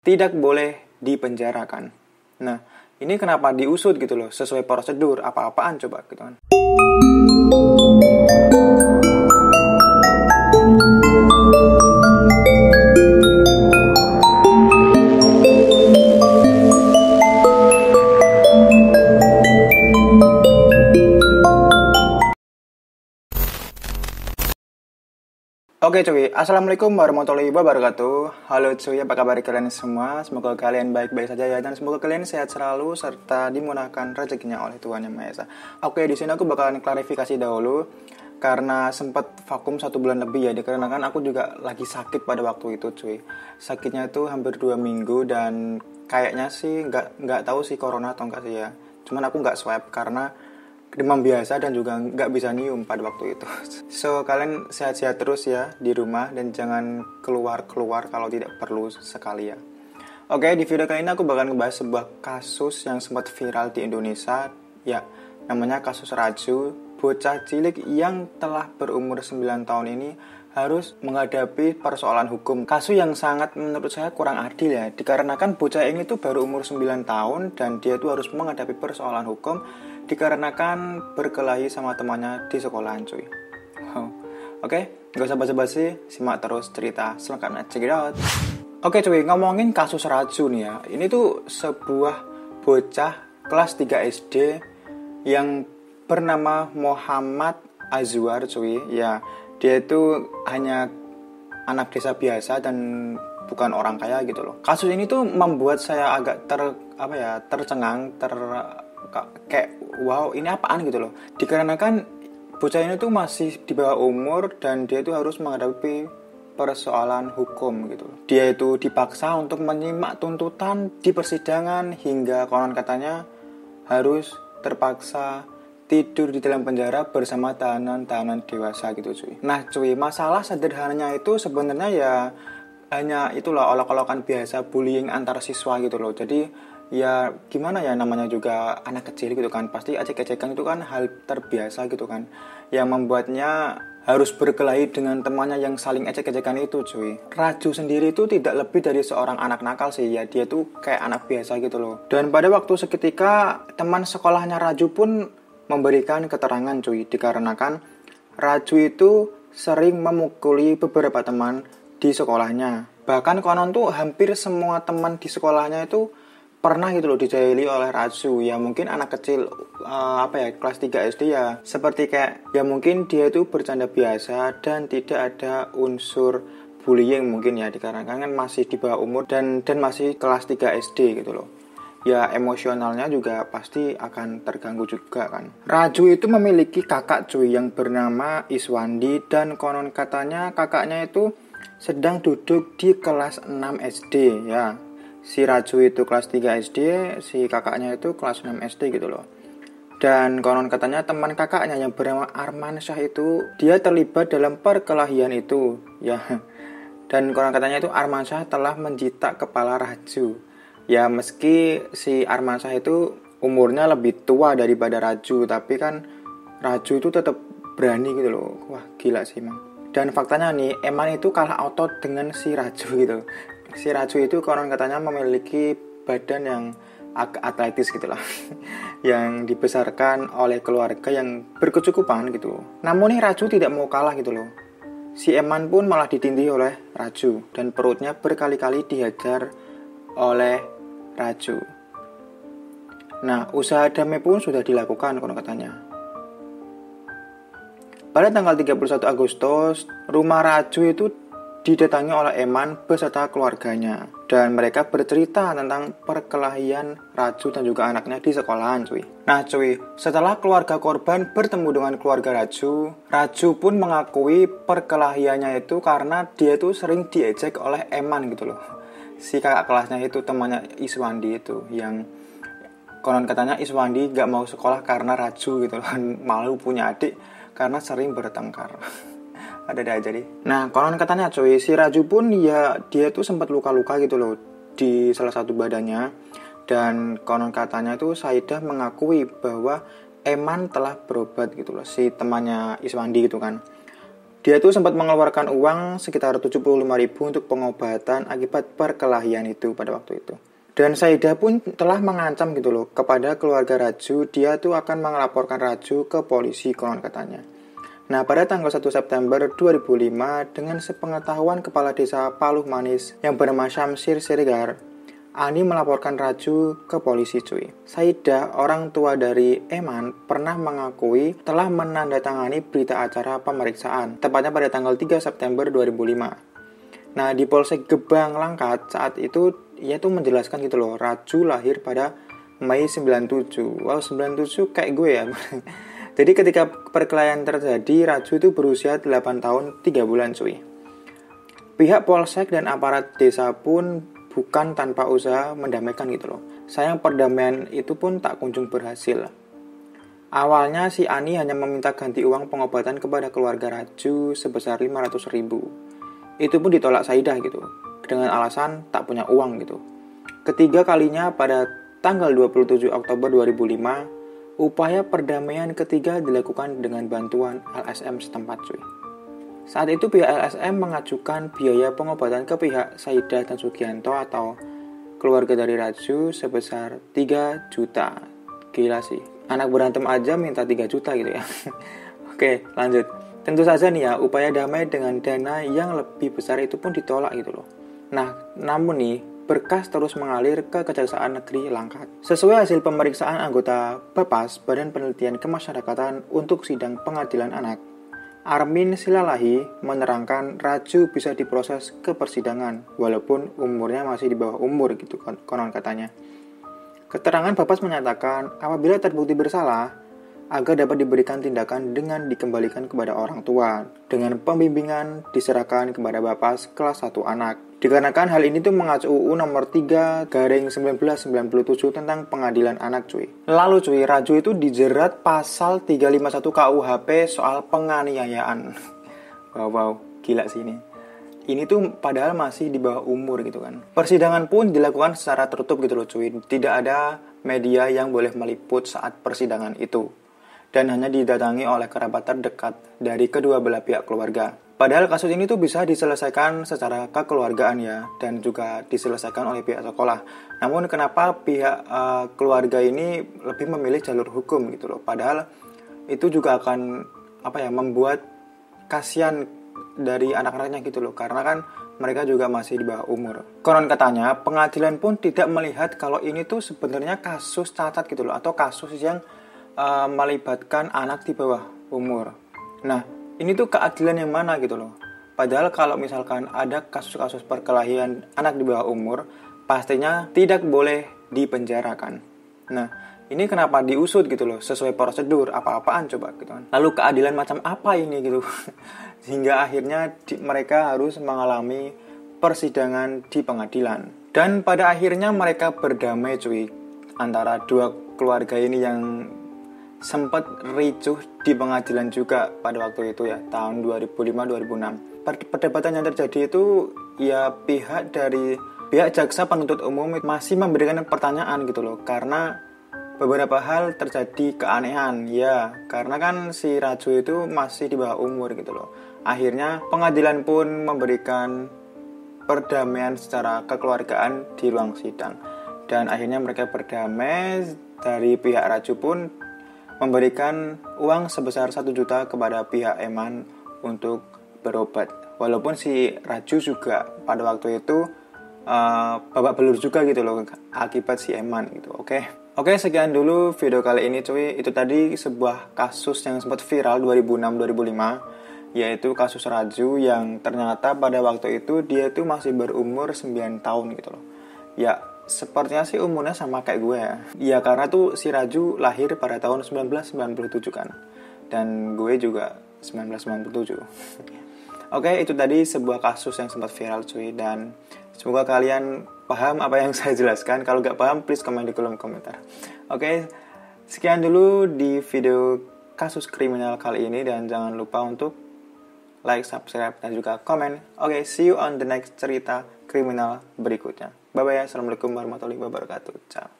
tidak boleh dipenjarakan. Nah, ini kenapa diusut gitu loh, sesuai prosedur, apa-apaan coba gitu kan. Oke cuy, assalamualaikum warahmatullahi wabarakatuh. Halo cuy, apa kabar kalian semua? Semoga kalian baik-baik saja ya, dan semoga kalian sehat selalu serta dimudahkan rezekinya oleh Tuhan Yang Maha Esa. Oke, di sini aku bakalan klarifikasi dahulu karena sempat vakum 1 bulan lebih ya, dikarenakan aku juga lagi sakit pada waktu itu cuy. Sakitnya itu hampir 2 minggu dan kayaknya sih nggak tahu sih corona atau enggak sih ya. Cuman aku nggak swab karena demam biasa dan juga nggak bisa nyium pada waktu itu. So, kalian sehat-sehat terus ya di rumah dan jangan keluar-keluar kalau tidak perlu sekali ya. Oke, di video kali ini aku bakal ngebahas sebuah kasus yang sempat viral di Indonesia. Ya, namanya kasus Raju, bocah cilik yang telah berumur 9 tahun ini harus menghadapi persoalan hukum. Kasus yang sangat menurut saya kurang adil ya, dikarenakan bocah ini tuh baru umur 9 tahun dan dia tuh harus menghadapi persoalan hukum dikarenakan berkelahi sama temannya di sekolahan cuy. Oke, gak usah basa-basi, simak terus cerita selengkapnya, check it out. Oke cuy, ngomongin kasus Raju nih ya, ini tuh sebuah bocah kelas 3 SD yang bernama Muhammad Azwar cuy. Ya, dia itu hanya anak desa biasa dan bukan orang kaya gitu loh. Kasus ini tuh membuat saya agak tercengang, kayak wow, ini apaan gitu loh. Dikarenakan bocah ini tuh masih di bawah umur dan dia tuh harus menghadapi persoalan hukum gitu. Dia itu dipaksa untuk menyimak tuntutan di persidangan hingga konon katanya harus terpaksa tidur di dalam penjara bersama tahanan-tahanan dewasa gitu cuy. Nah cuy, masalah sederhananya itu sebenarnya ya hanya itulah olok-olokan biasa, bullying antar siswa gitu loh. Jadi ya gimana ya, namanya juga anak kecil gitu kan, pasti ejek-ejekan itu kan hal terbiasa gitu kan, yang membuatnya harus berkelahi dengan temannya yang saling ejek-ejekan itu cuy. Raju sendiri itu tidak lebih dari seorang anak nakal sih ya, dia tuh kayak anak biasa gitu loh. Dan pada waktu seketika teman sekolahnya Raju pun memberikan keterangan cuy, dikarenakan Raju itu sering memukuli beberapa teman di sekolahnya. Bahkan konon tuh hampir semua teman di sekolahnya itu pernah gitu loh dijahili oleh Raju. Ya mungkin anak kecil kelas 3 SD ya, seperti kayak ya mungkin dia itu bercanda biasa dan tidak ada unsur bullying mungkin ya, dikarenakan kan masih di bawah umur dan masih kelas 3 SD gitu loh. Ya emosionalnya juga pasti akan terganggu juga kan. Raju itu memiliki kakak cuy yang bernama Iswandi, dan konon katanya kakaknya itu sedang duduk di kelas 6 SD ya. Si Raju itu kelas 3 SD, si kakaknya itu kelas 6 SD gitu loh. Dan konon katanya teman kakaknya yang bernama Armansyah itu dia terlibat dalam perkelahian itu ya. Dan konon katanya itu Armansyah telah menjitak kepala Raju. Ya meski si Armansyah itu umurnya lebih tua daripada Raju, tapi kan Raju itu tetap berani gitu loh. Wah gila sih emang. Dan faktanya nih, Eman itu kalah otot dengan si Raju gitu. Si Raju itu konon katanya memiliki badan yang agak atletis gitu lah. Yang dibesarkan oleh keluarga yang berkecukupan gitu. Namun nih Raju tidak mau kalah gitu loh. Si Eman pun malah ditindih oleh Raju dan perutnya berkali-kali dihajar oleh Raju. Nah, usaha damai pun sudah dilakukan konon katanya. Pada tanggal 31 Agustus, rumah Raju itu didatangi oleh Eman beserta keluarganya. Dan mereka bercerita tentang perkelahian Raju dan juga anaknya di sekolahan cuy. Nah cuy, setelah keluarga korban bertemu dengan keluarga Raju, Raju pun mengakui perkelahiannya itu karena dia itu sering diejek oleh Eman gitu loh. Si kakak kelasnya itu, temannya Iswandi itu, yang konon katanya Iswandi gak mau sekolah karena Raju gitu loh. Malu punya adik karena sering bertengkar. Ada aja deh. Nah konon katanya cuy, si Raju pun ya dia tuh sempat luka-luka gitu loh di salah satu badannya. Dan konon katanya tuh Saidah mengakui bahwa Eman telah berobat gitu loh, si temannya Iswandi gitu kan. Dia tuh sempat mengeluarkan uang sekitar 75.000 untuk pengobatan akibat perkelahian itu pada waktu itu. Dan Saidah pun telah mengancam gitu loh kepada keluarga Raju, dia tuh akan melaporkan Raju ke polisi konon katanya. Nah, pada tanggal 1 September 2005, dengan sepengetahuan Kepala Desa Paluh Manis yang bernama Syamsir Siregar, Ani melaporkan Raju ke polisi cuy. Saidah, orang tua dari Eman, pernah mengakui telah menandatangani berita acara pemeriksaan, tepatnya pada tanggal 3 September 2005. Nah, di Polsek Gebang Langkat saat itu, ia tuh menjelaskan gitu loh, Raju lahir pada Mei 97. Wow, 97 kayak gue ya. Jadi ketika perkelahian terjadi, Raju itu berusia 8 tahun 3 bulan cuy. Pihak Polsek dan aparat desa pun bukan tanpa usaha mendamaikan gitu loh. Sayang perdamaian itu pun tak kunjung berhasil. Awalnya si Ani hanya meminta ganti uang pengobatan kepada keluarga Raju sebesar 500.000. Itu pun ditolak Saidah gitu, dengan alasan tak punya uang gitu. Ketiga kalinya pada tanggal 27 Oktober 2005, upaya perdamaian ketiga dilakukan dengan bantuan LSM setempat cuy. Saat itu pihak LSM mengajukan biaya pengobatan ke pihak Saidah dan Sugianto atau keluarga dari Raju sebesar 3 juta. Gila sih. Anak berantem aja minta 3 juta gitu ya. Oke, lanjut. Tentu saja nih ya, upaya damai dengan dana yang lebih besar itu pun ditolak gitu loh. Nah, namun nih, berkas terus mengalir ke Kejaksaan Negeri Langkat. Sesuai hasil pemeriksaan anggota Bapas, Badan Penelitian Kemasyarakatan untuk sidang pengadilan anak, Armin Silalahi menerangkan Raju bisa diproses ke persidangan walaupun umurnya masih di bawah umur gitu konon katanya. Keterangan Bapas menyatakan apabila terbukti bersalah agar dapat diberikan tindakan dengan dikembalikan kepada orang tua dengan pembimbingan diserahkan kepada Bapas kelas 1 anak. Dikarenakan hal ini tuh mengacu UU nomor 3/1997 tentang pengadilan anak cuy. Lalu cuy, Raju itu dijerat pasal 351 KUHP soal penganiayaan. Wow, gila sih ini. Ini tuh padahal masih di bawah umur gitu kan. Persidangan pun dilakukan secara tertutup gitu loh cuy. Tidak ada media yang boleh meliput saat persidangan itu. Dan hanya didatangi oleh kerabat terdekat dari kedua belah pihak keluarga. Padahal kasus ini tuh bisa diselesaikan secara kekeluargaan ya, dan juga diselesaikan oleh pihak sekolah. Namun kenapa pihak keluarga ini lebih memilih jalur hukum gitu loh. Padahal itu juga akan membuat kasihan dari anak-anaknya gitu loh. Karena kan mereka juga masih di bawah umur. Konon katanya pengadilan pun tidak melihat kalau ini tuh sebenarnya kasus cacat gitu loh, atau kasus yang melibatkan anak di bawah umur. Nah, ini tuh keadilan yang mana gitu loh. Padahal kalau misalkan ada kasus-kasus perkelahian anak di bawah umur, pastinya tidak boleh dipenjarakan. Nah, ini kenapa diusut gitu loh, sesuai prosedur, apa-apaan coba gitu kan. Lalu keadilan macam apa ini gitu. Sehingga akhirnya mereka harus mengalami persidangan di pengadilan. Dan pada akhirnya mereka berdamai cuy, antara dua keluarga ini yang sempat ricuh di pengadilan juga pada waktu itu ya, tahun 2005-2006. Perdebatan yang terjadi itu ya pihak jaksa penuntut umum masih memberikan pertanyaan gitu loh, karena beberapa hal terjadi keanehan ya, karena kan si Raju itu masih di bawah umur gitu loh. Akhirnya pengadilan pun memberikan perdamaian secara kekeluargaan di ruang sidang, dan akhirnya mereka berdamai. Dari pihak Raju pun memberikan uang sebesar 1 juta kepada pihak Eman untuk berobat. Walaupun si Raju juga pada waktu itu babak belur juga gitu loh akibat si Eman gitu. Oke, sekian dulu video kali ini cuy. Itu tadi sebuah kasus yang sempat viral 2006-2005, yaitu kasus Raju yang ternyata pada waktu itu dia itu masih berumur 9 tahun gitu loh. Ya, sepertinya sih umurnya sama kayak gue ya. Ya karena tuh si Raju lahir pada tahun 1997 kan. Dan gue juga 1997. Oke, itu tadi sebuah kasus yang sempat viral cuy. Dan semoga kalian paham apa yang saya jelaskan. Kalau gak paham, please komen di kolom komentar. Oke, sekian dulu di video kasus kriminal kali ini. Dan jangan lupa untuk like, subscribe, dan juga komen. Oke, see you on the next cerita kriminal berikutnya. Bye-bye, assalamualaikum warahmatullahi wabarakatuh. Ciao.